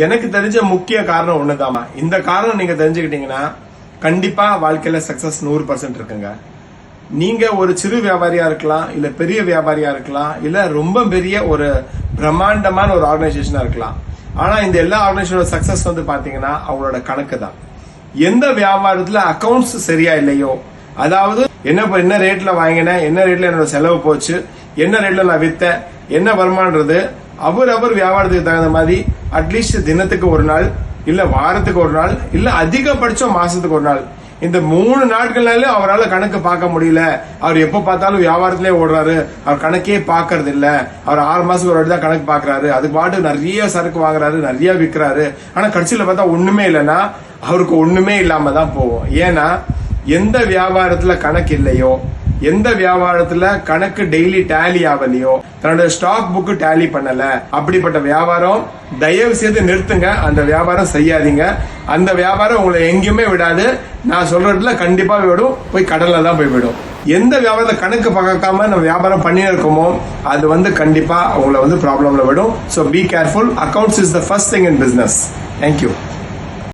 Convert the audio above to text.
எனக்கு தெரிஞ்ச முக்கிய காரணம் ஒண்ணுதாமா. இந்த காரணம் நீங்க தெரிஞ்சுக்கிட்டீங்கன்னா கண்டிப்பா வாழ்க்கையில சக்சஸ் 100% இருக்குங்க. நீங்க ஒரு சிறு வியாபாரியா இருக்கலாம், இல்ல பெரிய வியாபாரியா இருக்கலாம், இல்ல ரொம்ப பெரிய ஒரு பிரம்மாண்டமான ஒரு ஆர்கனைசேஷனா இருக்கலாம். ஆனா இந்த எல்லா ஆர்கனைசேஷனோட சக்சஸ் பாத்தீங்கன்னா அவங்களோட கணக்கு தான். எந்த வியாபாரத்துல அக்கவுண்ட்ஸ் சரியா இல்லையோ, அதாவது என்ன ரேட்ல வாங்கினேன், என்ன ரேட்ல என்னோட செலவு போச்சு, என்ன ரேட்ல நான் வித்தேன், என்ன வருமானது, அவர் வியாபாரத்துக்கு தகுந்த மாதிரி அட்லீஸ்ட் தினத்துக்கு ஒரு நாள், இல்ல வாரத்துக்கு ஒரு நாள், இல்ல அதிகபட்சம் மாசத்துக்கு ஒரு நாள், இந்த 3 நாட்கள்னால அவரால் கணக்கு பார்க்க முடியல. அவர் எப்ப பார்த்தாலும் வியாபாரத்திலே ஓடுறாரு, அவர் கணக்கே பாக்குறது இல்ல. அவர் 6 மாசத்துக்கு ஒரு வாட்டி தான் கணக்கு பாக்குறாரு. அதுக்கு பாட்டு நிறைய சரக்கு வாங்குறாரு, நிறைய விற்கிறாரு. ஆனா கடைசியில பார்த்தா ஒண்ணுமே இல்லைன்னா அவருக்கு ஒண்ணுமே இல்லாம தான் போகும். ஏன்னா எந்த வியாபாரத்துல கணக்கு இல்லையோ, எந்த வியாபாரத்துல கணக்கு டெய்லி டேலி ஆகலையோ, தன்னோட ஸ்டாக் புக்கு டேலி பண்ணல, அப்படிப்பட்ட வியாபாரம் தயவு செய்து நிறுத்துங்க. அந்த வியாபாரம் செய்யாதீங்க. அந்த வியாபாரம் உங்களை எங்கேயுமே விடாது. நான் சொல்றதுல கண்டிப்பா விடும், போய் கடல்ல தான் போய் விடும். எந்த வியாபாரத்தை கணக்கு பார்க்காம நம்ம வியாபாரம் பண்ணி இருக்கோமோ அது கண்டிப்பா உங்களை ப்ராப்ளம்ல விடும். So be careful. Accounts is the first thing in business. Thank you.